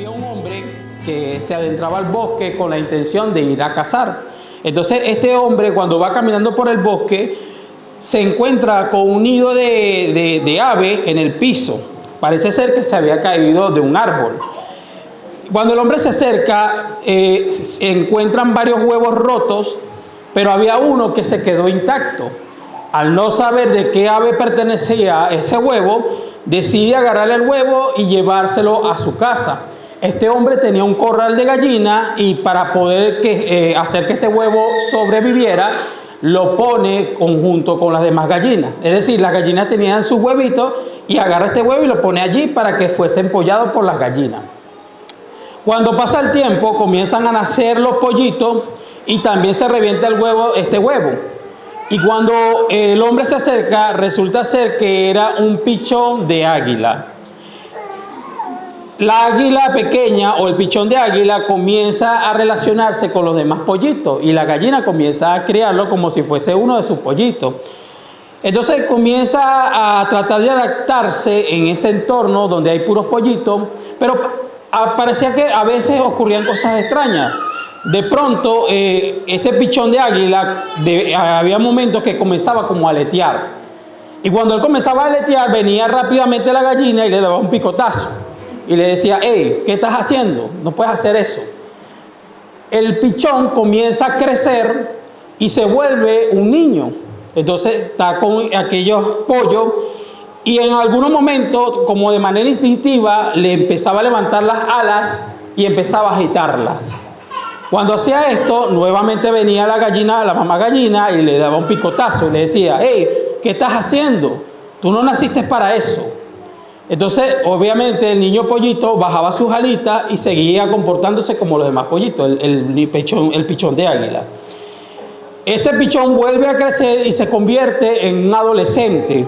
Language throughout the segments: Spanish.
había un hombre que se adentraba al bosque con la intención de ir a cazar. Entonces este hombre, cuando va caminando por el bosque, se encuentra con un nido de ave en el piso. Parece ser que se había caído de un árbol. Cuando el hombre se acerca, se encuentran varios huevos rotos, pero había uno que se quedó intacto. Al no saber de qué ave pertenecía ese huevo, decide agarrar el huevo y llevárselo a su casa. Este hombre tenía un corral de gallinas y para poder hacer que este huevo sobreviviera, lo pone junto con las demás gallinas. Es decir, las gallinas tenían sus huevitos y agarra este huevo y lo pone allí para que fuese empollado por las gallinas. Cuando pasa el tiempo, comienzan a nacer los pollitos y también se revienta este huevo. Y cuando el hombre se acerca, resulta ser que era un pichón de águila. La águila pequeña o el pichón de águila comienza a relacionarse con los demás pollitos y la gallina comienza a criarlo como si fuese uno de sus pollitos. Entonces comienza a tratar de adaptarse en ese entorno donde hay puros pollitos, pero parecía que a veces ocurrían cosas extrañas. De pronto, este pichón de águila, había momentos que comenzaba como a aletear. Y cuando él comenzaba a aletear, venía rápidamente la gallina y le daba un picotazo. Y le decía, hey, ¿qué estás haciendo? No puedes hacer eso. El pichón comienza a crecer y se vuelve un niño. Entonces está con aquellos pollos y en algunos momentos, como de manera instintiva, le empezaba a levantar las alas y empezaba a agitarlas. Cuando hacía esto, nuevamente venía la gallina, la mamá gallina, y le daba un picotazo y le decía, hey, ¿qué estás haciendo? Tú no naciste para eso. Entonces, obviamente, el niño pollito bajaba sus alitas y seguía comportándose como los demás pollitos, el pichón de águila. Este pichón vuelve a crecer y se convierte en un adolescente.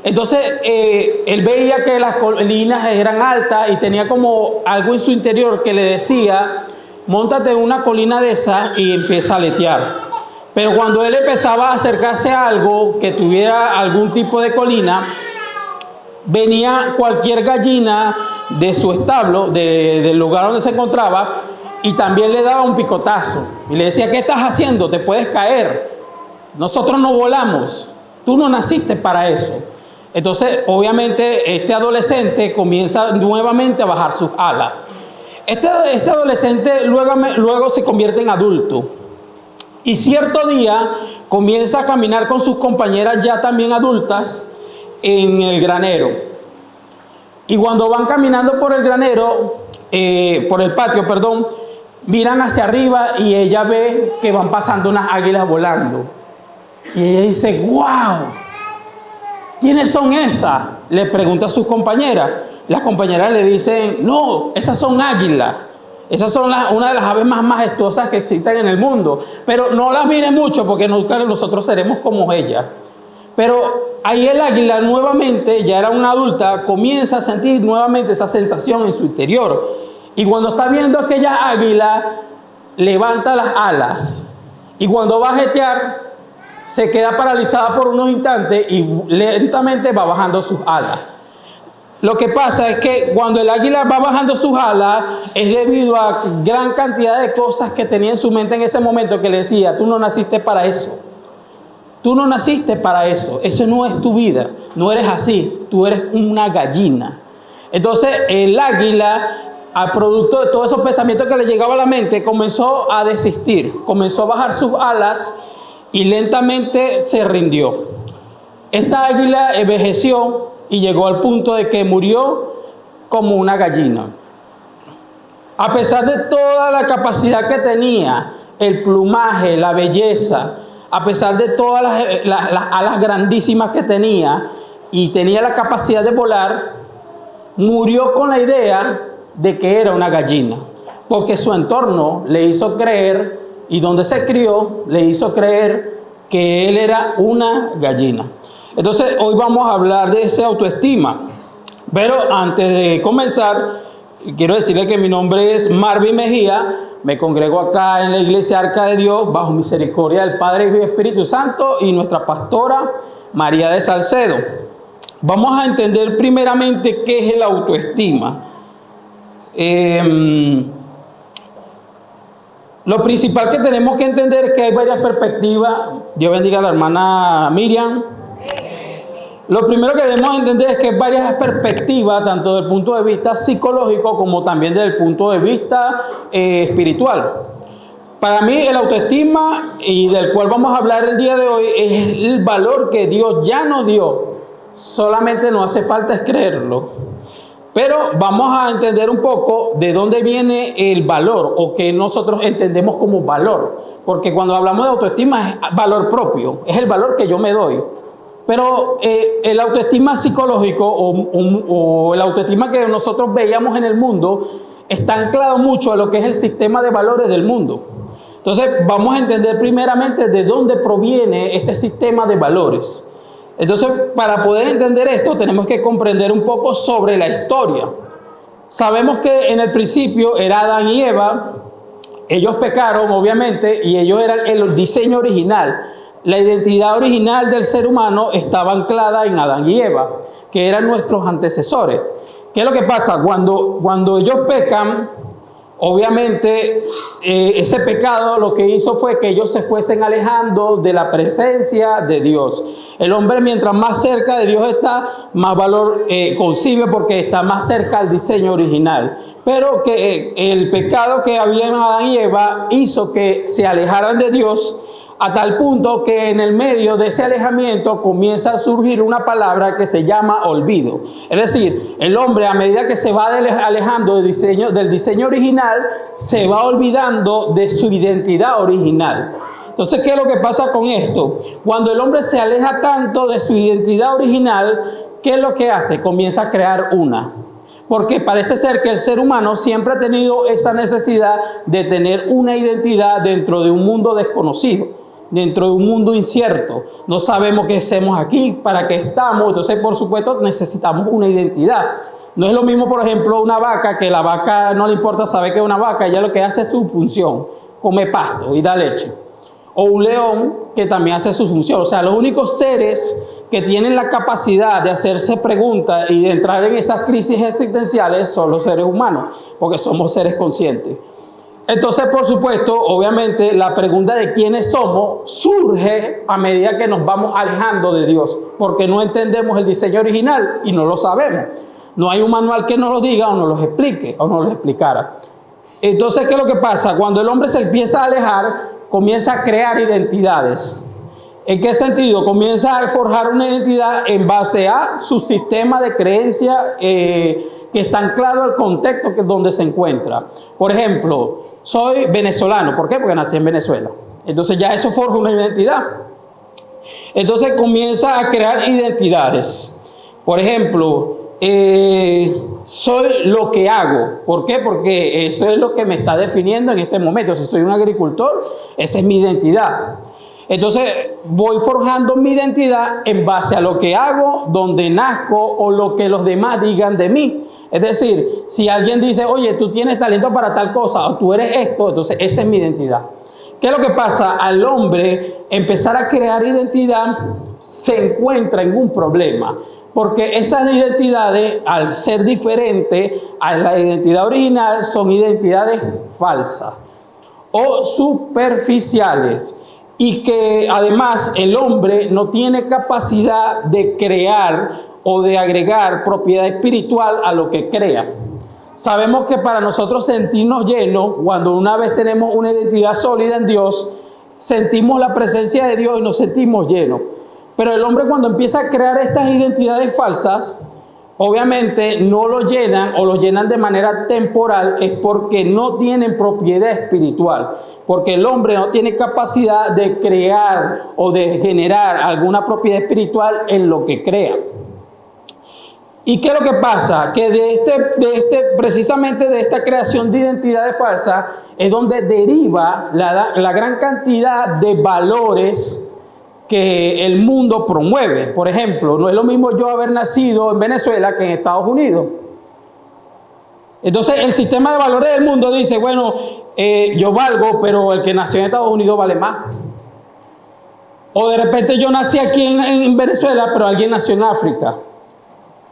Entonces, él veía que las colinas eran altas y tenía como algo en su interior que le decía, móntate en una colina de esa y empieza a aletear. Pero cuando él empezaba a acercarse a algo que tuviera algún tipo de colina, venía cualquier gallina de su establo, del lugar donde se encontraba, y también le daba un picotazo. Y le decía, ¿qué estás haciendo? Te puedes caer. Nosotros no volamos. Tú no naciste para eso. Entonces, obviamente, este adolescente comienza nuevamente a bajar sus alas. Este adolescente luego se convierte en adulto. Y cierto día comienza a caminar con sus compañeras ya también adultas en el granero. Y cuando van caminando por el granero, por el patio, perdón, miran hacia arriba y ella ve que van pasando unas águilas volando. Y ella dice, wow, ¿quiénes son esas? Le pregunta a sus compañeras. Las compañeras le dicen, no, esas son águilas. Esas son una de las aves más majestuosas que existen en el mundo. Pero no las miren mucho porque nunca nosotros seremos como ellas. Pero ahí el águila nuevamente, ya era una adulta, comienza a sentir nuevamente esa sensación en su interior. Y cuando está viendo aquella águila, levanta las alas. Y cuando va a jetear, se queda paralizada por unos instantes y lentamente va bajando sus alas. Lo que pasa es que cuando el águila va bajando sus alas, es debido a gran cantidad de cosas que tenía en su mente en ese momento que le decía, tú no naciste para eso. Tú no naciste para eso. Eso no es tu vida. No eres así. Tú eres una gallina. Entonces, el águila, al producto de todos esos pensamientos que le llegaban a la mente, comenzó a desistir. Comenzó a bajar sus alas y lentamente se rindió. Esta águila envejeció y llegó al punto de que murió como una gallina. A pesar de toda la capacidad que tenía, el plumaje, la belleza, a pesar de todas las alas grandísimas que tenía y tenía la capacidad de volar, murió con la idea de que era una gallina, porque su entorno le hizo creer, y donde se crió, le hizo creer que él era una gallina. Entonces, hoy vamos a hablar de esa autoestima. Pero antes de comenzar, quiero decirle que mi nombre es Marvin Mejía. Me congrego acá en la Iglesia Arca de Dios, bajo misericordia del Padre, Hijo y Espíritu Santo, y nuestra pastora María de Salcedo. Vamos a entender primeramente qué es la autoestima. Lo principal que tenemos que entender es que hay varias perspectivas. Dios bendiga a la hermana Miriam. Lo primero que debemos entender es que hay varias perspectivas, tanto desde el punto de vista psicológico como también desde el punto de vista espiritual. Para mí el autoestima, y del cual vamos a hablar el día de hoy, es el valor que Dios ya nos dio. Solamente nos hace falta es creerlo. Pero vamos a entender un poco de dónde viene el valor o que nosotros entendemos como valor. Porque cuando hablamos de autoestima es valor propio, es el valor que yo me doy. Pero el autoestima psicológico o el autoestima que nosotros veíamos en el mundo está anclado mucho a lo que es el sistema de valores del mundo. Entonces vamos a entender primeramente de dónde proviene este sistema de valores. Entonces, para poder entender esto, tenemos que comprender un poco sobre la historia. Sabemos que en el principio era Adán y Eva. Ellos pecaron, obviamente, y ellos eran el diseño original. La identidad original del ser humano estaba anclada en Adán y Eva, que eran nuestros antecesores. ¿Qué es lo que pasa? Cuando ellos pecan, obviamente, ese pecado lo que hizo fue que ellos se fuesen alejando de la presencia de Dios. El hombre, mientras más cerca de Dios está, más valor concibe porque está más cerca al diseño original. Pero que el pecado que había en Adán y Eva hizo que se alejaran de Dios, a tal punto que en el medio de ese alejamiento comienza a surgir una palabra que se llama olvido. Es decir, el hombre, a medida que se va alejando del diseño original, se va olvidando de su identidad original. Entonces, ¿qué es lo que pasa con esto? Cuando el hombre se aleja tanto de su identidad original, ¿qué es lo que hace? Comienza a crear una. Porque parece ser que el ser humano siempre ha tenido esa necesidad de tener una identidad dentro de un mundo desconocido, dentro de un mundo incierto. No sabemos qué hacemos aquí, para qué estamos. Entonces, por supuesto, necesitamos una identidad. No es lo mismo, por ejemplo, una vaca, que la vaca no le importa saber que es una vaca, ella lo que hace es su función, come pasto y da leche. O un león, que también hace su función. O sea, los únicos seres que tienen la capacidad de hacerse preguntas y de entrar en esas crisis existenciales son los seres humanos, porque somos seres conscientes. Entonces, por supuesto, obviamente, la pregunta de quiénes somos surge a medida que nos vamos alejando de Dios, porque no entendemos el diseño original y no lo sabemos. No hay un manual que nos lo diga o nos lo explique o nos lo explicara. Entonces, ¿qué es lo que pasa? Cuando el hombre se empieza a alejar, comienza a crear identidades. ¿En qué sentido? Comienza a forjar una identidad en base a su sistema de creencia que está anclado al contexto donde se encuentra. Por ejemplo, soy venezolano. ¿Por qué? Porque nací en Venezuela. Entonces ya eso forja una identidad. Entonces comienza a crear identidades. Por ejemplo, soy lo que hago. ¿Por qué? Porque eso es lo que me está definiendo en este momento. Si soy un agricultor, esa es mi identidad. Entonces voy forjando mi identidad en base a lo que hago, donde nazco o lo que los demás digan de mí. Es decir, si alguien dice, oye, tú tienes talento para tal cosa o tú eres esto, entonces esa es mi identidad. ¿Qué es lo que pasa? Al hombre empezar a crear identidad se encuentra en un problema. Porque esas identidades, al ser diferentes a la identidad original, son identidades falsas o superficiales. Y que además el hombre no tiene capacidad de crear o de agregar propiedad espiritual a lo que crea. Sabemos que para nosotros sentirnos llenos, cuando una vez tenemos una identidad sólida en Dios, sentimos la presencia de Dios y nos sentimos llenos. Pero el hombre, cuando empieza a crear estas identidades falsas, obviamente no lo llenan o lo llenan de manera temporal, es porque no tienen propiedad espiritual. Porque el hombre no tiene capacidad de crear o de generar alguna propiedad espiritual en lo que crea. ¿Y qué es lo que pasa? Que precisamente de esta creación de identidades falsas es donde deriva la gran cantidad de valores que el mundo promueve. Por ejemplo, no es lo mismo yo haber nacido en Venezuela que en Estados Unidos. Entonces, el sistema de valores del mundo dice, bueno, yo valgo, pero el que nació en Estados Unidos vale más. O de repente yo nací aquí en Venezuela, pero alguien nació en África.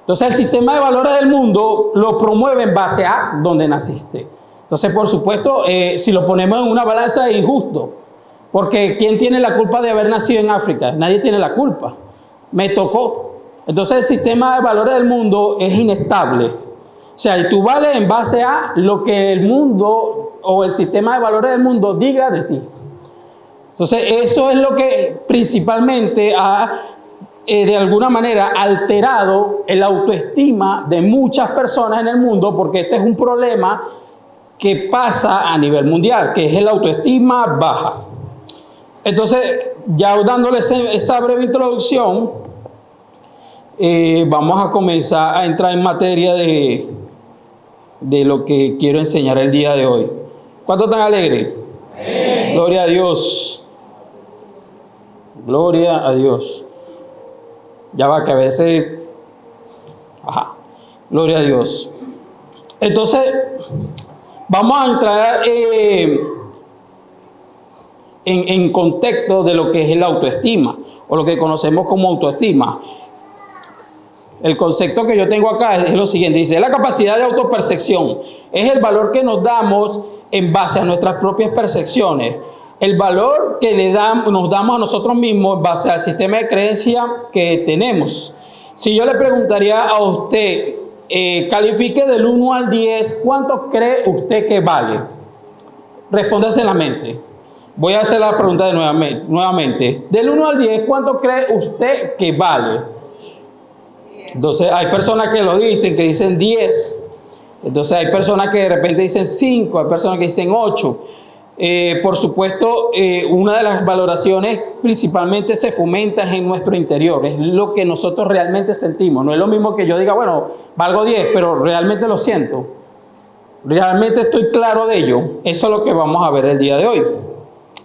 Entonces el sistema de valores del mundo lo promueve en base a donde naciste. Entonces, por supuesto, si lo ponemos en una balanza es injusto. Porque ¿quién tiene la culpa de haber nacido en África? Nadie tiene la culpa. Me tocó. Entonces el sistema de valores del mundo es inestable. O sea, y tú vales en base a lo que el mundo o el sistema de valores del mundo diga de ti. Entonces eso es lo que principalmente ha, de alguna manera, alterado el autoestima de muchas personas en el mundo, porque este es un problema que pasa a nivel mundial, que es el autoestima baja. Entonces, ya dándole esa breve introducción, vamos a comenzar a entrar en materia de lo que quiero enseñar el día de hoy. ¿Cuántos están alegres? ¡Amén! Gloria a Dios. Gloria a Dios. Ya va que a veces... Ajá. Gloria a Dios. Entonces, vamos a entrar en contexto de lo que es la autoestima, o lo que conocemos como autoestima. El concepto que yo tengo acá es lo siguiente, dice, la capacidad de autopercepción es el valor que nos damos en base a nuestras propias percepciones, el valor que nos damos a nosotros mismos en base al sistema de creencia que tenemos. Si yo le preguntaría a usted, califique del 1 al 10, ¿cuánto cree usted que vale? Respóndase en la mente. Voy a hacer la pregunta nuevamente. Del 1 al 10, ¿cuánto cree usted que vale? Entonces, hay personas que lo dicen, que dicen 10. Entonces, hay personas que de repente dicen 5, hay personas que dicen 8. Por supuesto, una de las valoraciones principalmente se fomenta en nuestro interior. Es lo que nosotros realmente sentimos. No es lo mismo que yo diga, bueno, valgo 10, pero realmente lo siento. Realmente estoy claro de ello. Eso es lo que vamos a ver el día de hoy.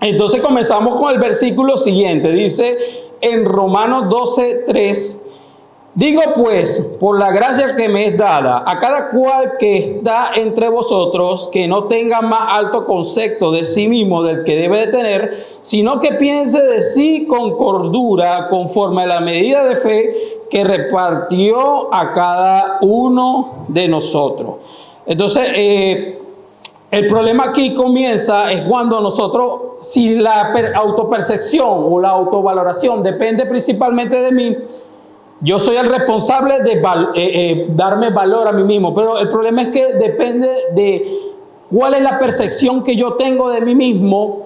Entonces comenzamos con el versículo siguiente. Dice en Romanos 12:3. Digo pues, por la gracia que me es dada, a cada cual que está entre vosotros, que no tenga más alto concepto de sí mismo del que debe de tener, sino que piense de sí con cordura, conforme a la medida de fe que repartió a cada uno de nosotros. Entonces, el problema aquí comienza es cuando nosotros, si la autopercepción o la autovaloración depende principalmente de mí, yo soy el responsable de darme valor a mí mismo, pero el problema es que depende de cuál es la percepción que yo tengo de mí mismo,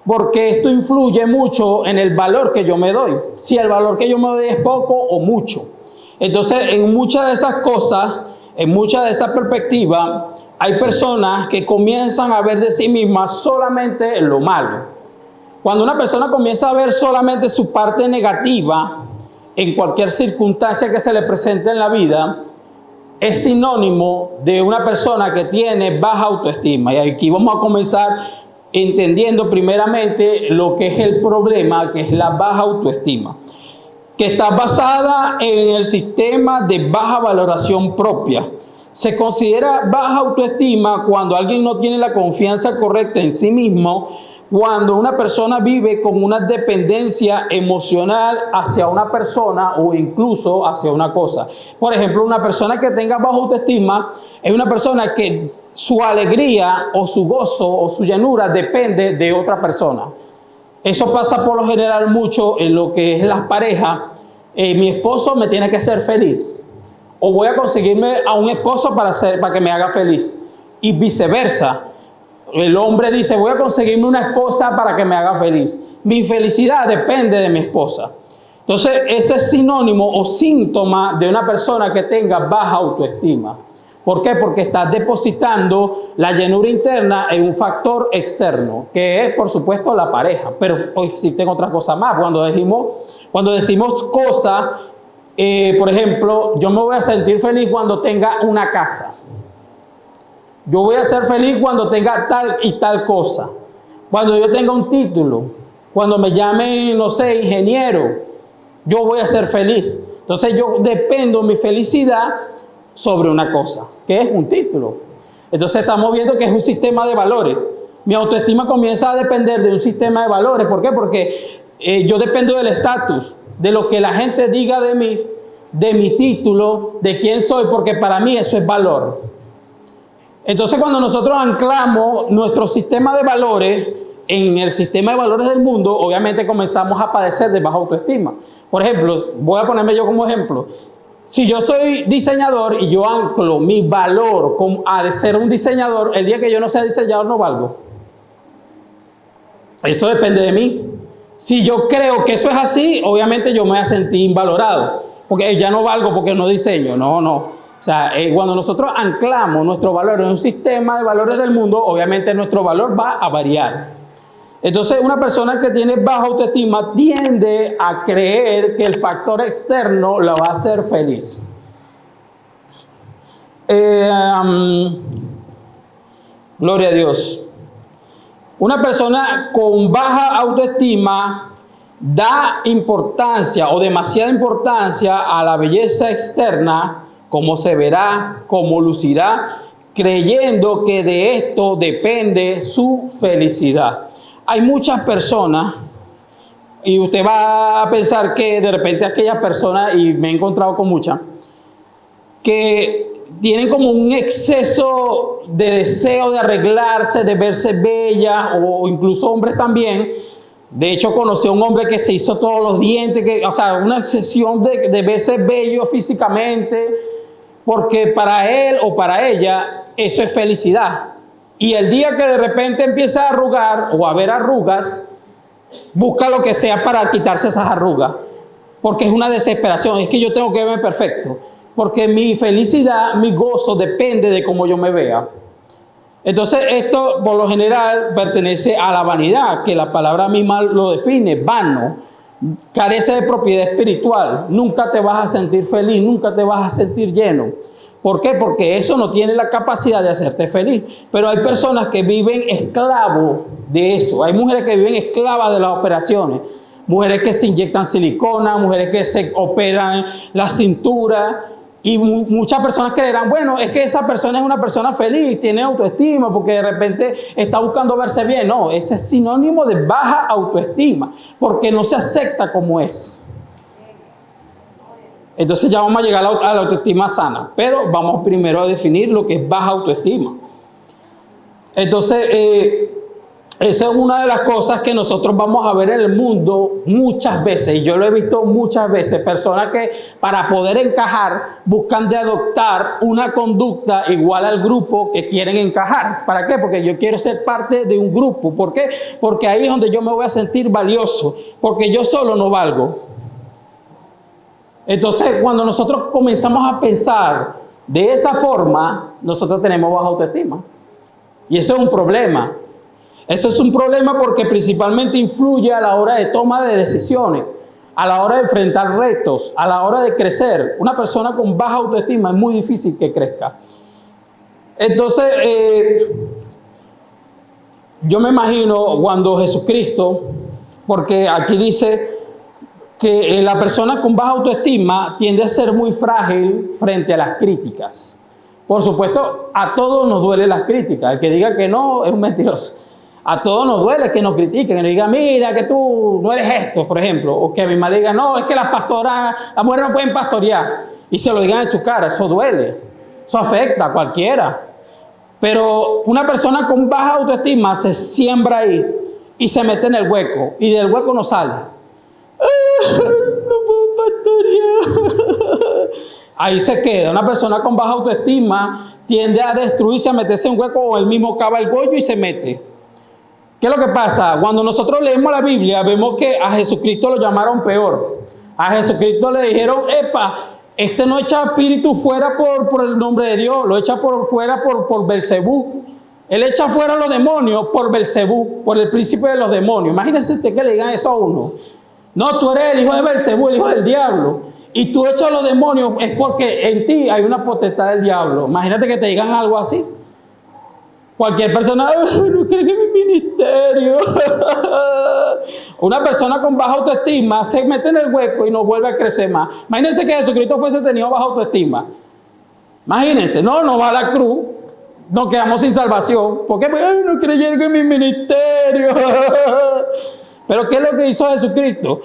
porque esto influye mucho en el valor que yo me doy, si el valor que yo me doy es poco o mucho. Entonces, en muchas de esas cosas, en muchas de esas perspectivas, hay personas que comienzan a ver de sí mismas solamente lo malo. Cuando una persona comienza a ver solamente su parte negativa, en cualquier circunstancia que se le presente en la vida, es sinónimo de una persona que tiene baja autoestima. Y aquí vamos a comenzar entendiendo primeramente lo que es el problema, que es la baja autoestima, que está basada en el sistema de baja valoración propia. Se considera baja autoestima cuando alguien no tiene la confianza correcta en sí mismo, cuando una persona vive con una dependencia emocional hacia una persona o incluso hacia una cosa. Por ejemplo, una persona que tenga baja autoestima es una persona que su alegría o su gozo o su llenura depende de otra persona. Eso pasa por lo general mucho en lo que es las parejas. Mi esposo me tiene que hacer feliz, o voy a conseguirme a un esposo para que me haga feliz, y viceversa. El hombre dice, voy a conseguirme una esposa para que me haga feliz. Mi felicidad depende de mi esposa. Entonces, ese es sinónimo o síntoma de una persona que tenga baja autoestima. ¿Por qué? Porque estás depositando la llenura interna en un factor externo, que es, por supuesto, la pareja. Pero existen otras cosas más. Cuando decimos cosas, por ejemplo, yo me voy a sentir feliz cuando tenga una casa. Yo voy a ser feliz cuando tenga tal y tal cosa. Cuando yo tenga un título, cuando me llame, no sé, ingeniero, yo voy a ser feliz. Entonces yo dependo mi felicidad sobre una cosa, que es un título. Entonces estamos viendo que es un sistema de valores. Mi autoestima comienza a depender de un sistema de valores. ¿Por qué? Porque yo dependo del estatus, de lo que la gente diga de mí, de mi título, de quién soy, porque para mí eso es valor. Entonces, cuando nosotros anclamos nuestro sistema de valores en el sistema de valores del mundo, obviamente comenzamos a padecer de baja autoestima. Por ejemplo, voy a ponerme yo como ejemplo. Si yo soy diseñador y yo anclo mi valor a ser un diseñador, el día que yo no sea diseñador no valgo. Eso depende de mí. Si yo creo que eso es así, obviamente yo me voy a sentir invalorado, porque ya no valgo porque no diseño. No. O sea, cuando nosotros anclamos nuestro valor en un sistema de valores del mundo, obviamente nuestro valor va a variar. Entonces, una persona que tiene baja autoestima tiende a creer que el factor externo la va a hacer feliz. Gloria a Dios. Una persona con baja autoestima da importancia o demasiada importancia a la belleza externa, cómo se verá, cómo lucirá, creyendo que de esto depende su felicidad. Hay muchas personas, y usted va a pensar que de repente aquellas personas, y me he encontrado con muchas, que tienen como un exceso de deseo de arreglarse, de verse bella, o incluso hombres también. De hecho, conocí a un hombre que se hizo todos los dientes, o sea, una obsesión de verse bello físicamente, porque para él o para ella eso es felicidad. Y el día que de repente empieza a arrugar o a ver arrugas, busca lo que sea para quitarse esas arrugas, porque es una desesperación. Es que yo tengo que verme perfecto, porque mi felicidad, mi gozo depende de cómo yo me vea. Entonces esto por lo general pertenece a la vanidad, que la palabra misma lo define, vano, carece de propiedad espiritual, nunca te vas a sentir feliz, nunca te vas a sentir lleno. ¿Por qué? Porque eso no tiene la capacidad de hacerte feliz. Pero hay personas que viven esclavos de eso. Hay mujeres que viven esclavas de las operaciones. Mujeres que se inyectan silicona, mujeres que se operan la cintura. Y muchas personas creerán, bueno, es que esa persona es una persona feliz, tiene autoestima, porque de repente está buscando verse bien. No, ese es sinónimo de baja autoestima, porque no se acepta como es. Entonces ya vamos a llegar a la autoestima sana, pero vamos primero a definir lo que es baja autoestima. Entonces, esa es una de las cosas que nosotros vamos a ver en el mundo muchas veces, y yo lo he visto muchas veces, personas que para poder encajar buscan de adoptar una conducta igual al grupo que quieren encajar. ¿Para qué? Porque yo quiero ser parte de un grupo. ¿Por qué? Porque ahí es donde yo me voy a sentir valioso, porque yo solo no valgo. Entonces, cuando nosotros comenzamos a pensar de esa forma, nosotros tenemos baja autoestima. Y eso es un problema. Eso es un problema porque principalmente influye a la hora de toma de decisiones, a la hora de enfrentar retos, a la hora de crecer. Una persona con baja autoestima es muy difícil que crezca. Entonces, yo me imagino cuando Jesucristo, porque aquí dice que la persona con baja autoestima tiende a ser muy frágil frente a las críticas. Por supuesto, a todos nos duele las críticas. El que diga que no es un mentiroso. A todos nos duele que nos critiquen, que nos digan, mira, que tú no eres esto, por ejemplo. O que a mi madre diga, no, es que las mujeres no pueden pastorear. Y se lo digan en su cara, eso duele. Eso afecta a cualquiera. Pero una persona con baja autoestima se siembra ahí y se mete en el hueco. Y del hueco no sale. No puedo pastorear. Ahí se queda. Una persona con baja autoestima tiende a destruirse, a meterse en un hueco, o él mismo cava el hoyo y se mete. ¿Qué es lo que pasa? Cuando nosotros leemos la Biblia, vemos que a Jesucristo lo llamaron peor. A Jesucristo le dijeron, epa, este no echa espíritu fuera por el nombre de Dios, lo echa fuera por Belcebú. Él echa fuera a los demonios por Belcebú, por el príncipe de los demonios. Imagínese usted que le digan eso a uno. No, tú eres el hijo de Belcebú, el hijo del diablo. Y tú echas a los demonios es porque en ti hay una potestad del diablo. Imagínate que te digan algo así. Cualquier persona, no cree que es mi ministerio. Una persona con baja autoestima se mete en el hueco y no vuelve a crecer más. Imagínense que Jesucristo fuese tenido baja autoestima. Imagínense, no va a la cruz, nos quedamos sin salvación. ¿Por qué? Porque no creyeron que es mi ministerio. Pero ¿qué es lo que hizo Jesucristo?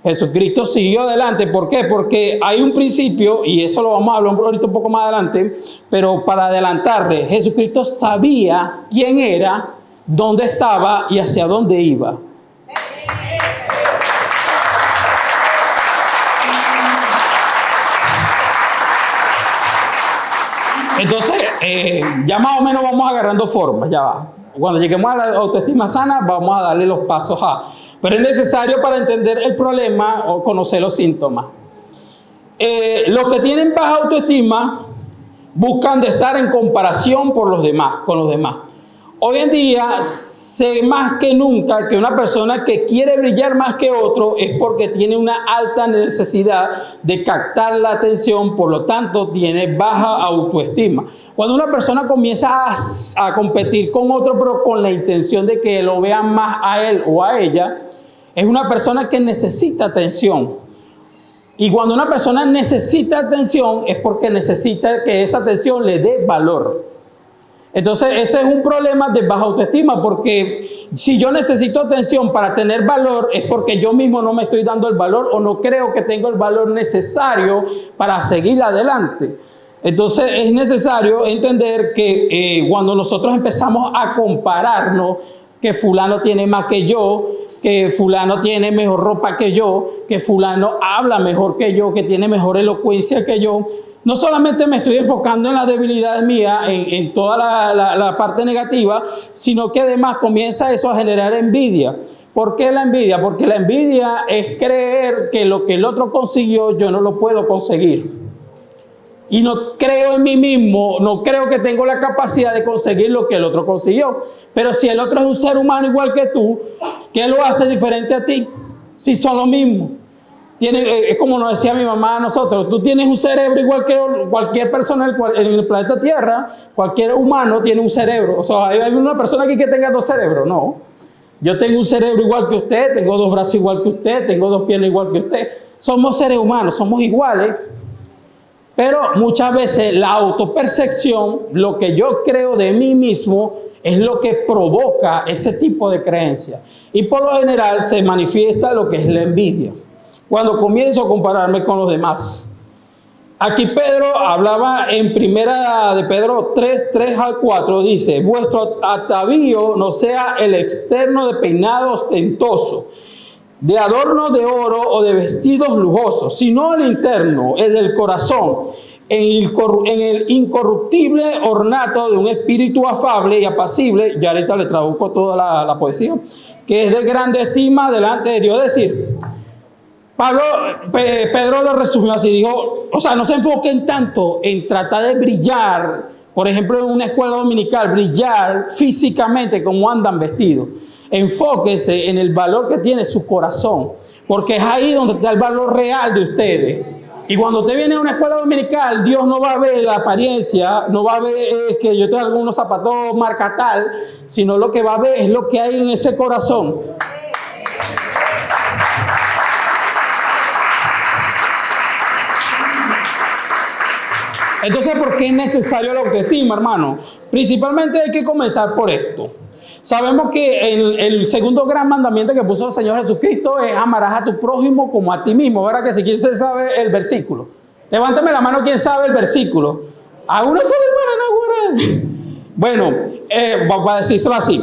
Jesucristo siguió adelante. ¿Por qué? Porque hay un principio, y eso lo vamos a hablar ahorita un poco más adelante, pero para adelantarle, Jesucristo sabía quién era, dónde estaba y hacia dónde iba. Entonces, ya más o menos vamos agarrando formas, ya va. Cuando lleguemos a la autoestima sana, vamos a darle los pasos a. Pero es necesario para entender el problema o conocer los síntomas. Los que tienen baja autoestima buscan de estar en comparación con los demás. Hoy en día, sé más que nunca que una persona que quiere brillar más que otro es porque tiene una alta necesidad de captar la atención, por lo tanto tiene baja autoestima. Cuando una persona comienza a competir con otro, pero con la intención de que lo vean más a él o a ella, es una persona que necesita atención. Y cuando una persona necesita atención es porque necesita que esa atención le dé valor. Entonces ese es un problema de baja autoestima, porque si yo necesito atención para tener valor es porque yo mismo no me estoy dando el valor o no creo que tengo el valor necesario para seguir adelante. Entonces es necesario entender que cuando nosotros empezamos a compararnos, que fulano tiene más que yo, que fulano tiene mejor ropa que yo, que fulano habla mejor que yo, que tiene mejor elocuencia que yo, no solamente me estoy enfocando en las debilidades mías, en toda la parte negativa, sino que además comienza eso a generar envidia. ¿Por qué la envidia? Porque la envidia es creer que lo que el otro consiguió yo no lo puedo conseguir. Y no creo en mí mismo, no creo que tengo la capacidad de conseguir lo que el otro consiguió. Pero si el otro es un ser humano igual que tú, ¿qué lo hace diferente a ti? Si son lo mismo. Es como nos decía mi mamá a nosotros, tú tienes un cerebro igual que cualquier persona en el planeta Tierra, cualquier humano tiene un cerebro. O sea, ¿hay una persona aquí que tenga dos cerebros? No. Yo tengo un cerebro igual que usted, tengo dos brazos igual que usted, tengo dos piernas igual que usted. Somos seres humanos, somos iguales. Pero muchas veces la autopercepción, lo que yo creo de mí mismo, es lo que provoca ese tipo de creencia. Y por lo general se manifiesta lo que es la envidia. Cuando comienzo a compararme con los demás. Aquí Pedro hablaba en primera de Pedro 3 al 4, dice, vuestro atavío no sea el externo de peinado ostentoso, de adorno de oro o de vestidos lujosos, sino el interno, el del corazón, en el incorruptible ornato de un espíritu afable y apacible, ya ahorita le traduzco toda la poesía, que es de grande estima delante de Dios. Es decir, Pedro lo resumió así, dijo, o sea, no se enfoquen tanto en tratar de brillar, por ejemplo, en una escuela dominical, brillar físicamente como andan vestidos. Enfóquense en el valor que tiene su corazón, porque es ahí donde está el valor real de ustedes. Y cuando usted viene a una escuela dominical, Dios no va a ver la apariencia, no va a ver que yo tengo algunos zapatos marca tal, sino lo que va a ver es lo que hay en ese corazón. Entonces, ¿por qué es necesario la autoestima, hermano? Principalmente hay que comenzar por esto. Sabemos que el segundo gran mandamiento que puso el Señor Jesucristo es amarás a tu prójimo como a ti mismo. ¿Verdad que si quién se sabe el versículo? Levántame la mano quien sabe el versículo. ¿A una sola hermana no? Bueno, voy a decírselo así.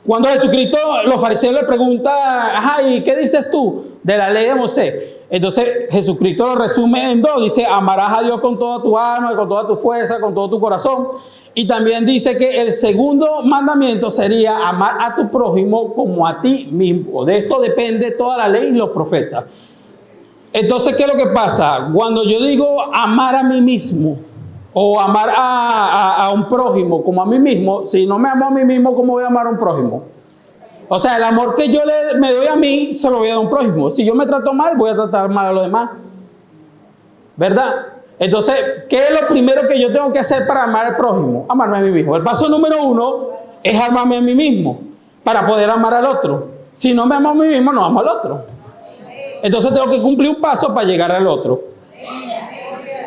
Cuando Jesucristo, los fariseos le preguntan, ajá, ¿y qué dices tú de la ley de Moisés? Entonces Jesucristo lo resume en dos. Dice, amarás a Dios con toda tu alma, con toda tu fuerza, con todo tu corazón. Y también dice que el segundo mandamiento sería amar a tu prójimo como a ti mismo. De esto depende toda la ley y los profetas. Entonces, ¿qué es lo que pasa? Cuando yo digo amar a mí mismo o amar a un prójimo como a mí mismo, si no me amo a mí mismo, ¿cómo voy a amar a un prójimo? O sea, el amor que yo me doy a mí, se lo voy a dar a un prójimo. Si yo me trato mal, voy a tratar mal a los demás. ¿Verdad? Entonces, ¿qué es lo primero que yo tengo que hacer para amar al prójimo? Amarme a mí mismo. El paso número 1 es amarme a mí mismo para poder amar al otro. Si no me amo a mí mismo, no amo al otro. Entonces tengo que cumplir un paso para llegar al otro.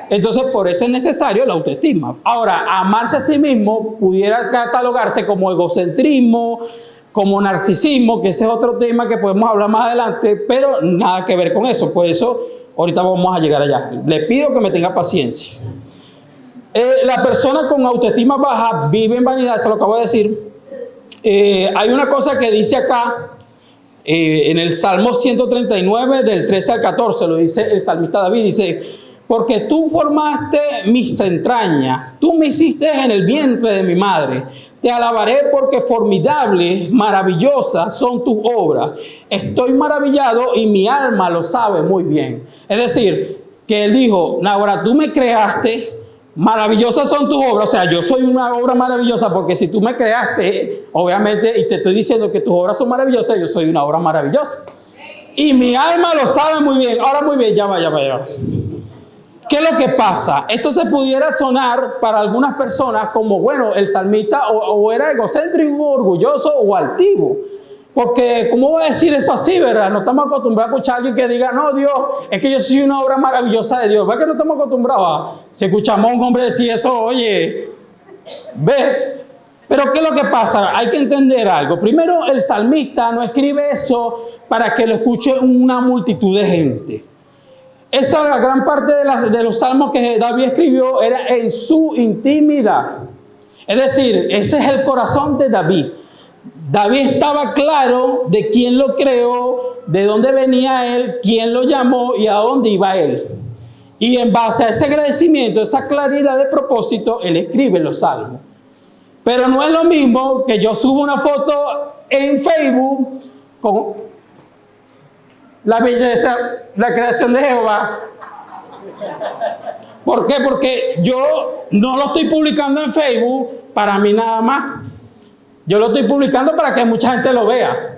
Entonces, por eso es necesario la autoestima. Ahora, amarse a sí mismo pudiera catalogarse como egocentrismo, como narcisismo, que ese es otro tema que podemos hablar más adelante, pero nada que ver con eso. Por eso ahorita vamos a llegar allá. Le pido que me tenga paciencia. La persona con autoestima baja vive en vanidad, eso lo acabo de decir. Hay una cosa que dice acá, en el Salmo 139, del 13 al 14, lo dice el salmista David, dice: porque tú formaste mis entrañas, tú me hiciste en el vientre de mi madre. Te alabaré porque formidables, maravillosas son tus obras. Estoy maravillado y mi alma lo sabe muy bien. Es decir, que él dijo: ahora tú me creaste, maravillosas son tus obras. O sea, yo soy una obra maravillosa porque si tú me creaste, obviamente, y te estoy diciendo que tus obras son maravillosas, yo soy una obra maravillosa. Y mi alma lo sabe muy bien. Ahora muy bien, ya va. ¿Qué es lo que pasa? Esto se pudiera sonar para algunas personas como, bueno, el salmista o era egocéntrico, orgulloso o altivo. Porque, ¿cómo va a decir eso así, verdad? No estamos acostumbrados a escuchar a alguien que diga: no, Dios, es que yo soy una obra maravillosa de Dios. ¿Ves que no estamos acostumbrados? Si escuchamos a un hombre decir eso, oye, ¿ves? Pero ¿qué es lo que pasa? Hay que entender algo. Primero, el salmista no escribe eso para que lo escuche una multitud de gente. Esa, la gran parte de los salmos que David escribió era en su intimidad. Es decir, ese es el corazón de David. David estaba claro de quién lo creó, de dónde venía él, quién lo llamó y a dónde iba él. Y en base a ese agradecimiento, esa claridad de propósito, él escribe los salmos. Pero no es lo mismo que yo subo una foto en Facebook con la belleza, la creación de Jehová. ¿Por qué? Porque yo no lo estoy publicando en Facebook para mí nada más. Yo lo estoy publicando para que mucha gente lo vea.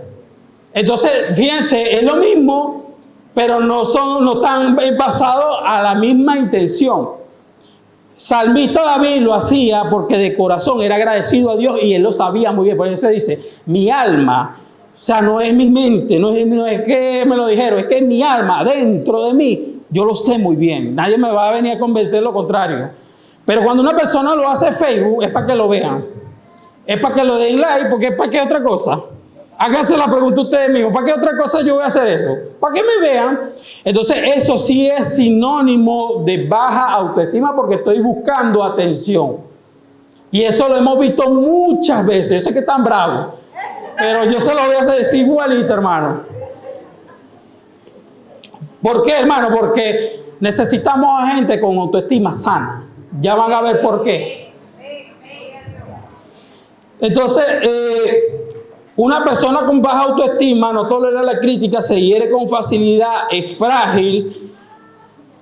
Entonces, fíjense, es lo mismo, pero no están basados a la misma intención. Salmista David lo hacía porque de corazón era agradecido a Dios y él lo sabía muy bien. Por eso dice: mi alma. O sea, no es mi mente, no es que me lo dijeron, es que mi alma, dentro de mí, yo lo sé muy bien. Nadie me va a venir a convencer lo contrario. Pero cuando una persona lo hace en Facebook, es para que lo vean. Es para que lo den like, porque es para qué otra cosa. Háganse la pregunta ustedes mismos: ¿para qué otra cosa yo voy a hacer eso? Para que me vean. Entonces, eso sí es sinónimo de baja autoestima porque estoy buscando atención. Y eso lo hemos visto muchas veces. Yo sé que están bravos, pero yo se lo voy a decir igualito, hermano. ¿Por qué, hermano? Porque necesitamos a gente con autoestima sana. Ya van a ver por qué. Entonces, una persona con baja autoestima no tolera la crítica, se hiere con facilidad, es frágil.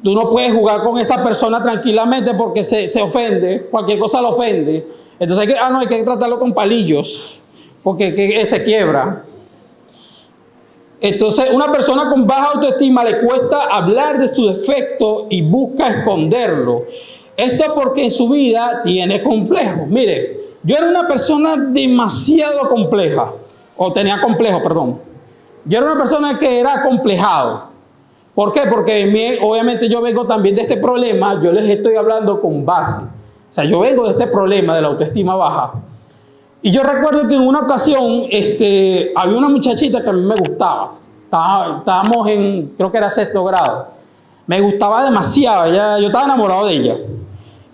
Tú no puedes jugar con esa persona tranquilamente porque se ofende, cualquier cosa lo ofende. Entonces hay que tratarlo con palillos, porque se quiebra. Entonces, una persona con baja autoestima le cuesta hablar de su defecto y busca esconderlo. Esto porque en su vida tiene complejos. Mire, yo era una persona demasiado compleja, o tenía complejos, perdón. Yo era una persona que era acomplejado. ¿Por qué? Porque obviamente yo vengo también de este problema, yo les estoy hablando con base. O sea, yo vengo de este problema de la autoestima baja. Y yo recuerdo que en una ocasión había una muchachita que a mí me gustaba. Estábamos creo que era 6º grado. Me gustaba demasiado, yo estaba enamorado de ella.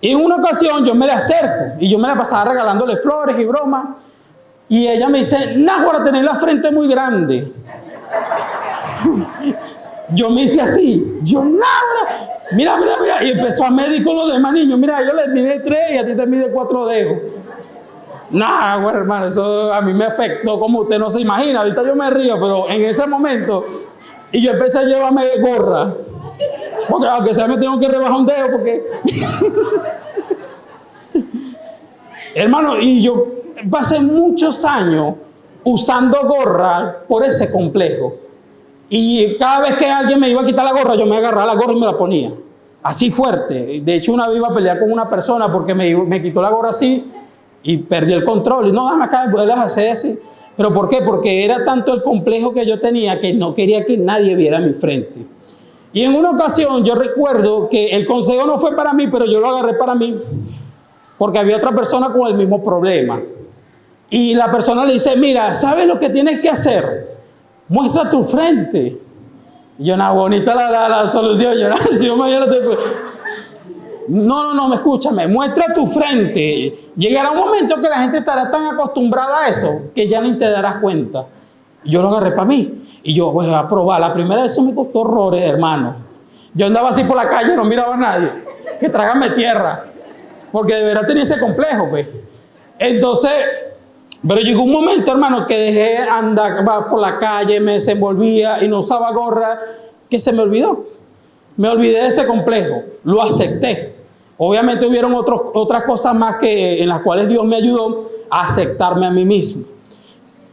Y en una ocasión yo me le acerco y yo me la pasaba regalándole flores y bromas. Y ella me dice: náguara, tenés la frente muy grande. Yo me hice así, náguara, mira. Y empezó a medir con los demás niños. Mira, yo les mide 3 y a ti te mide 4 dedos. Nah, bueno, hermano, eso a mí me afectó como usted no se imagina. Ahorita yo me río, pero en ese momento, y yo empecé a llevarme gorra. Porque aunque sea me tengo que rebajar un dedo, porque... Hermano, y yo pasé muchos años usando gorra por ese complejo. Y cada vez que alguien me iba a quitar la gorra, yo me agarraba la gorra y me la ponía. Así fuerte. De hecho, una vez iba a pelear con una persona porque me quitó la gorra así. Y perdí el control. Y no, dame acá, vuelvas a hacer así. ¿Pero por qué? Porque era tanto el complejo que yo tenía que no quería que nadie viera mi frente. Y en una ocasión yo recuerdo que el consejo no fue para mí, pero yo lo agarré para mí. Porque había otra persona con el mismo problema. Y la persona le dice, mira, ¿sabes lo que tienes que hacer? Muestra tu frente. Y yo, nada, bonita la solución. No, escúchame, muestra tu frente. Llegará un momento que la gente estará tan acostumbrada a eso que ya ni te darás cuenta. Y yo lo agarré para mí. Y yo voy a probar. La primera vez eso me costó horrores, hermano. Yo andaba así por la calle, no miraba a nadie. Que trágame tierra. Porque de verdad tenía ese complejo, pues. Entonces, pero llegó un momento, hermano, que dejé andar por la calle, me desenvolvía y no usaba gorra, que se me olvidó. Me olvidé de ese complejo. Lo acepté. Obviamente hubieron otras cosas más en las cuales Dios me ayudó a aceptarme a mí mismo.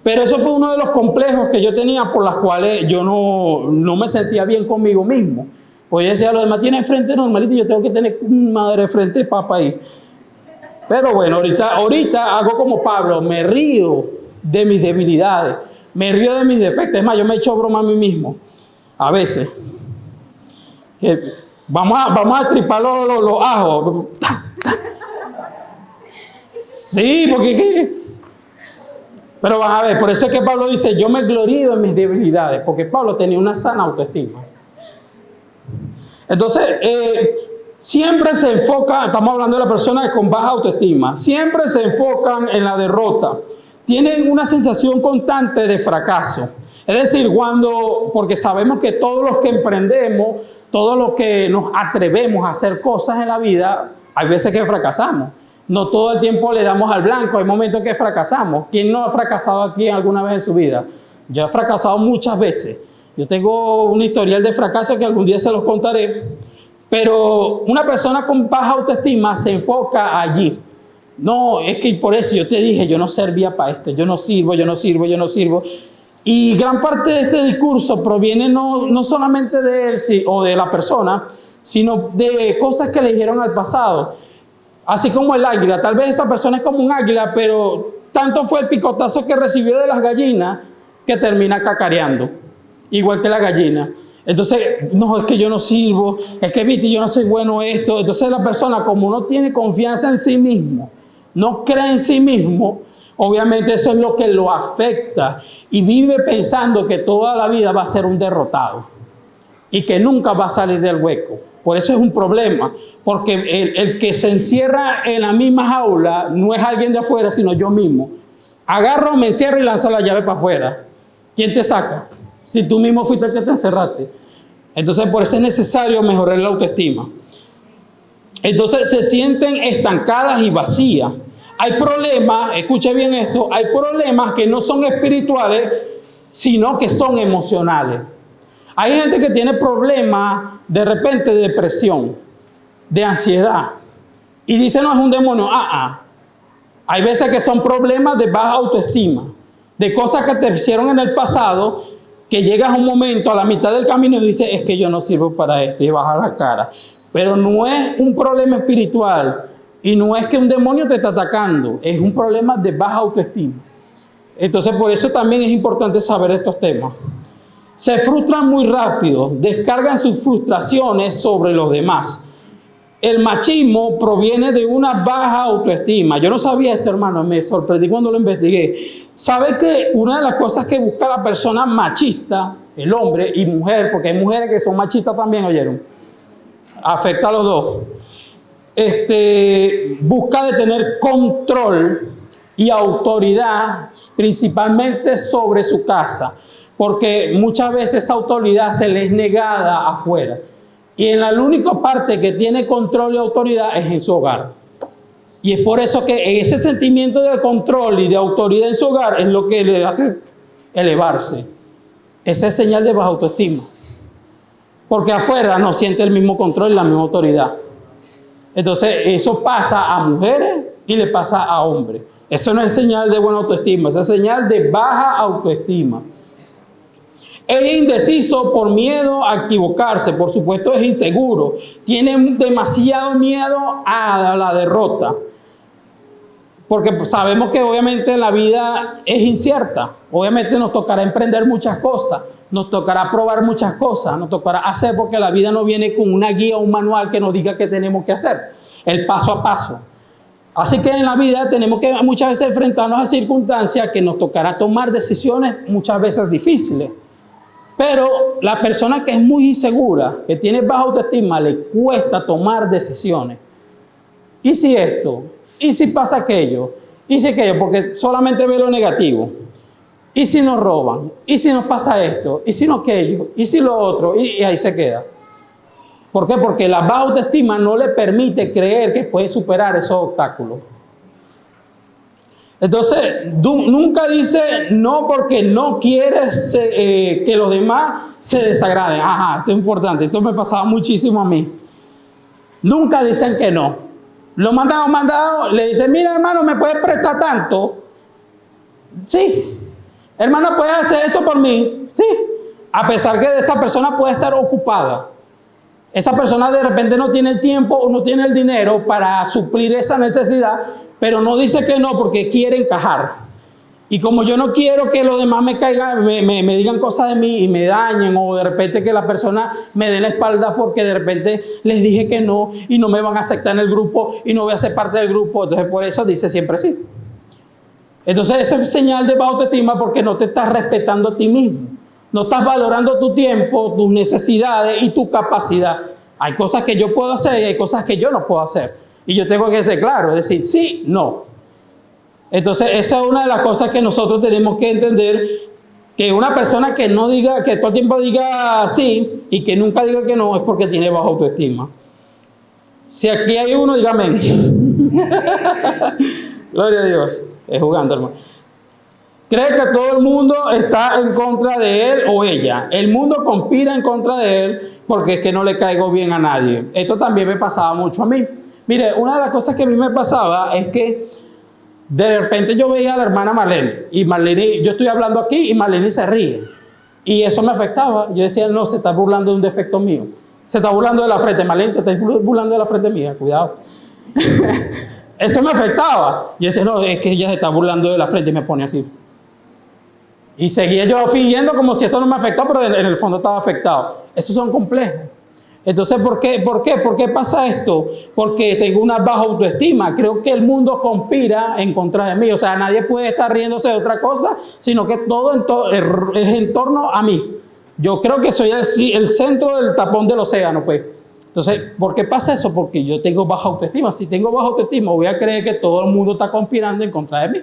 Pero eso fue uno de los complejos que yo tenía por las cuales yo no me sentía bien conmigo mismo. Pues yo decía, los demás tienen frente normalito y yo tengo que tener una madre de frente de papa ahí. Pero bueno, ahorita hago como Pablo, me río de mis debilidades, me río de mis defectos. Es más, yo me echo broma a mí mismo, a veces. Que vamos a tripar los ajos. Sí, porque ¿qué? Pero van a ver, por eso es que Pablo dice, yo me glorío en mis debilidades, porque Pablo tenía una sana autoestima. Entonces, siempre se enfocan, estamos hablando de la persona con baja autoestima, siempre se enfocan en la derrota. Tienen una sensación constante de fracaso. Es decir, porque sabemos que todos los que emprendemos, todos los que nos atrevemos a hacer cosas en la vida, hay veces que fracasamos. No todo el tiempo le damos al blanco, hay momentos que fracasamos. ¿Quién no ha fracasado aquí alguna vez en su vida? Yo he fracasado muchas veces. Yo tengo un historial de fracaso que algún día se los contaré. Pero una persona con baja autoestima se enfoca allí. No, es que por eso yo te dije, yo no servía para esto, yo no sirvo. Y gran parte de este discurso proviene no solamente de él o de la persona, sino de cosas que le dijeron al pasado. Así como el águila, tal vez esa persona es como un águila, pero tanto fue el picotazo que recibió de las gallinas que termina cacareando, igual que la gallina. Entonces, no, es que yo no sirvo, es que viste, yo no soy bueno esto. Entonces la persona, como no tiene confianza en sí mismo, no cree en sí mismo, obviamente eso es lo que lo afecta y vive pensando que toda la vida va a ser un derrotado y que nunca va a salir del hueco. Por eso es un problema, porque el que se encierra en la misma jaula no es alguien de afuera, sino yo mismo. Agarro, me encierro y lanzo la llave para afuera. ¿Quién te saca? Si tú mismo fuiste el que te encerraste. Entonces, por eso es necesario mejorar la autoestima. Entonces, se sienten estancadas y vacías. Hay problemas, escuche bien esto, hay problemas que no son espirituales, sino que son emocionales. Hay gente que tiene problemas de repente de depresión, de ansiedad. Y dice, no, es un demonio. Hay veces que son problemas de baja autoestima, de cosas que te hicieron en el pasado, que llegas a un momento a la mitad del camino y dices, es que yo no sirvo para esto, y baja la cara. Pero no es un problema espiritual y no es que un demonio te está atacando, es un problema de baja autoestima. Entonces, por eso también es importante saber estos temas. Se frustran muy rápido, descargan sus frustraciones sobre los demás. El machismo proviene de una baja autoestima. Yo no sabía esto, hermano, me sorprendí cuando lo investigué. ¿Sabe que una de las cosas que busca la persona machista, el hombre y mujer, porque hay mujeres que son machistas también, oyeron? Afecta a los dos. Busca de tener control y autoridad, principalmente sobre su casa. Porque muchas veces esa autoridad se le es negada afuera. Y en la única parte que tiene control y autoridad es en su hogar. Y es por eso que ese sentimiento de control y de autoridad en su hogar es lo que le hace elevarse. Esa es señal de baja autoestima. Porque afuera no siente el mismo control y la misma autoridad. Entonces eso pasa a mujeres y le pasa a hombres. Eso no es señal de buena autoestima, esa es señal de baja autoestima. Es indeciso por miedo a equivocarse, por supuesto es inseguro, tiene demasiado miedo a la derrota, porque sabemos que obviamente la vida es incierta, obviamente nos tocará emprender muchas cosas, nos tocará probar muchas cosas, nos tocará hacer porque la vida no viene con una guía o un manual que nos diga qué tenemos que hacer, el paso a paso. Así que en la vida tenemos que muchas veces enfrentarnos a circunstancias que nos tocará tomar decisiones muchas veces difíciles. Pero la persona que es muy insegura, que tiene baja autoestima, le cuesta tomar decisiones. ¿Y si esto? ¿Y si pasa aquello? ¿Y si aquello? Porque solamente ve lo negativo. ¿Y si nos roban? ¿Y si nos pasa esto? ¿Y si no aquello? ¿Y si lo otro? Y ahí se queda. ¿Por qué? Porque la baja autoestima no le permite creer que puede superar esos obstáculos. Entonces, nunca dice no porque no quieres que los demás se desagraden. Ajá, esto es importante. Esto me pasaba muchísimo a mí. Nunca dicen que no. Lo mandado, le dicen, mira hermano, ¿me puedes prestar tanto? Sí. Hermano, ¿puedes hacer esto por mí? Sí. A pesar que esa persona puede estar ocupada. Esa persona de repente no tiene el tiempo o no tiene el dinero para suplir esa necesidad, pero no dice que no porque quiere encajar. Y como yo no quiero que los demás me caigan, me digan cosas de mí y me dañen, o de repente que la persona me dé la espalda porque de repente les dije que no y no me van a aceptar en el grupo y no voy a ser parte del grupo, entonces por eso dice siempre sí. Entonces esa es señal de baja autoestima porque no te estás respetando a ti mismo. No estás valorando tu tiempo, tus necesidades y tu capacidad. Hay cosas que yo puedo hacer y hay cosas que yo no puedo hacer. Y yo tengo que ser claro, es decir, sí, no. Entonces, esa es una de las cosas que nosotros tenemos que entender, que una persona que no diga, que todo el tiempo diga sí y que nunca diga que no, es porque tiene baja autoestima. Si aquí hay uno, dígame. Gloria a Dios. Es jugando, hermano. Cree que todo el mundo está en contra de él o ella. El mundo conspira en contra de él porque es que no le caigo bien a nadie. Esto también me pasaba mucho a mí. Mire, una de las cosas que a mí me pasaba es que de repente yo veía a la hermana Marlene y Marlene, yo estoy hablando aquí y Marlene se ríe. Y eso me afectaba. Yo decía, no, se está burlando de un defecto mío. Se está burlando de la frente. Marlene, te estás burlando de la frente mía. Cuidado. Eso me afectaba. Y decía, no, es que ella se está burlando de la frente y me pone así. Y seguía yo fingiendo como si eso no me afectó, pero en el fondo estaba afectado. Esos son complejos. Entonces, ¿por qué? ¿Por qué pasa esto? Porque tengo una baja autoestima. Creo que el mundo conspira en contra de mí. O sea, nadie puede estar riéndose de otra cosa, sino que todo es en torno a mí. Yo creo que soy el centro del tapón del océano, pues. Entonces, ¿por qué pasa eso? Porque yo tengo baja autoestima. Si tengo baja autoestima, voy a creer que todo el mundo está conspirando en contra de mí.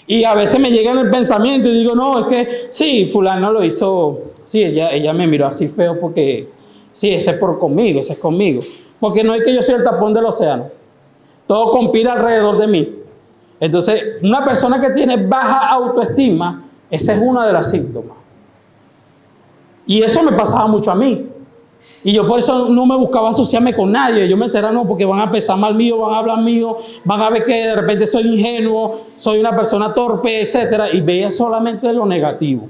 Y a veces me llega en el pensamiento y digo, no, es que sí, fulano lo hizo, sí, ella me miró así feo porque, sí, ese es conmigo, ese es conmigo. Porque no es que yo soy el tapón del océano. Todo conspira alrededor de mí. Entonces, una persona que tiene baja autoestima, ese es uno de los síntomas. Y eso me pasaba mucho a mí. Y yo por eso no me buscaba asociarme con nadie. Yo me decía, no, porque van a pensar mal mío, van a hablar mío, van a ver que de repente soy ingenuo, soy una persona torpe, etc. Y veía solamente lo negativo.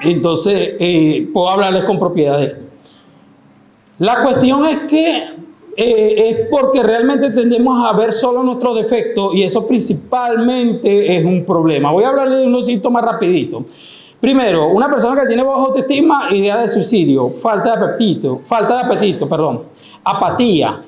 Entonces, puedo hablarles con propiedad de esto. La cuestión es que es porque realmente tendemos a ver solo nuestros defectos y eso principalmente es un problema. Voy a hablarles de unos síntomas rapidito. Primero, una persona que tiene baja autoestima, idea de suicidio, falta de apetito, apatía,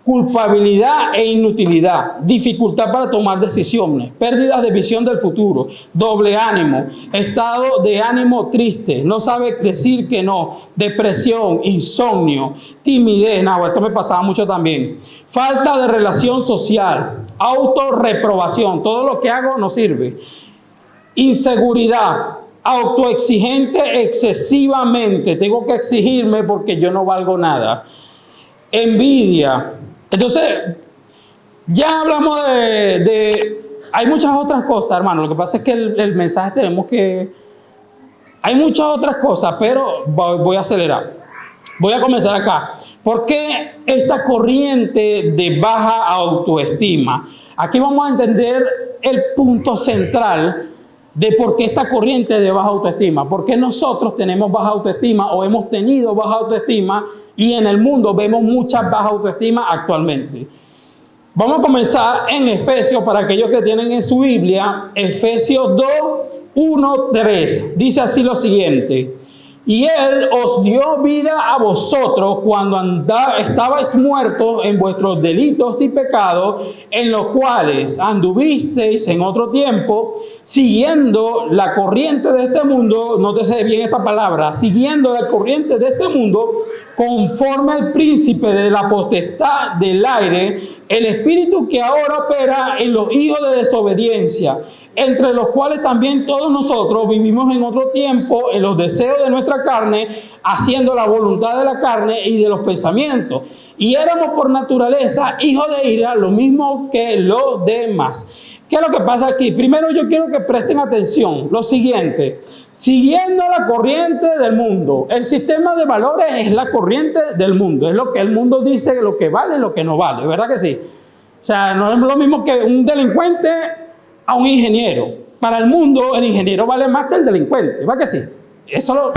culpabilidad e inutilidad, dificultad para tomar decisiones, pérdidas de visión del futuro, doble ánimo, estado de ánimo triste, no sabe decir que no, depresión, insomnio, timidez, esto me pasaba mucho también, falta de relación social, autorreprobación, todo lo que hago no sirve, inseguridad, autoexigente excesivamente, tengo que exigirme porque yo no valgo nada, envidia. Entonces, ya hablamos hay muchas otras cosas, hermano. Lo que pasa es que el mensaje tenemos que... Hay muchas otras cosas, pero voy a acelerar. Voy a comenzar acá. ¿Por qué esta corriente de baja autoestima? Aquí vamos a entender el punto central de por qué esta corriente de baja autoestima. ¿Por qué nosotros tenemos baja autoestima o hemos tenido baja autoestima y en el mundo vemos mucha baja autoestima actualmente? Vamos a comenzar en Efesios, para aquellos que tienen en su Biblia, Efesios 2, 1, 3. Dice así lo siguiente: Y Él os dio vida a vosotros cuando estabais muertos en vuestros delitos y pecados, en los cuales anduvisteis en otro tiempo, siguiendo la corriente de este mundo, nótese bien esta palabra, siguiendo la corriente de este mundo, conforme al príncipe de la potestad del aire, el espíritu que ahora opera en los hijos de desobediencia, entre los cuales también todos nosotros vivimos en otro tiempo en los deseos de nuestra carne, haciendo la voluntad de la carne y de los pensamientos. Y éramos por naturaleza hijos de ira, lo mismo que los demás. ¿Qué es lo que pasa aquí? Primero yo quiero que presten atención. Lo siguiente, siguiendo la corriente del mundo. El sistema de valores es la corriente del mundo. Es lo que el mundo dice, lo que vale y lo que no vale. ¿Verdad que sí? O sea, no es lo mismo que un delincuente a un ingeniero. Para el mundo, el ingeniero vale más que el delincuente. ¿Va que sí? Eso lo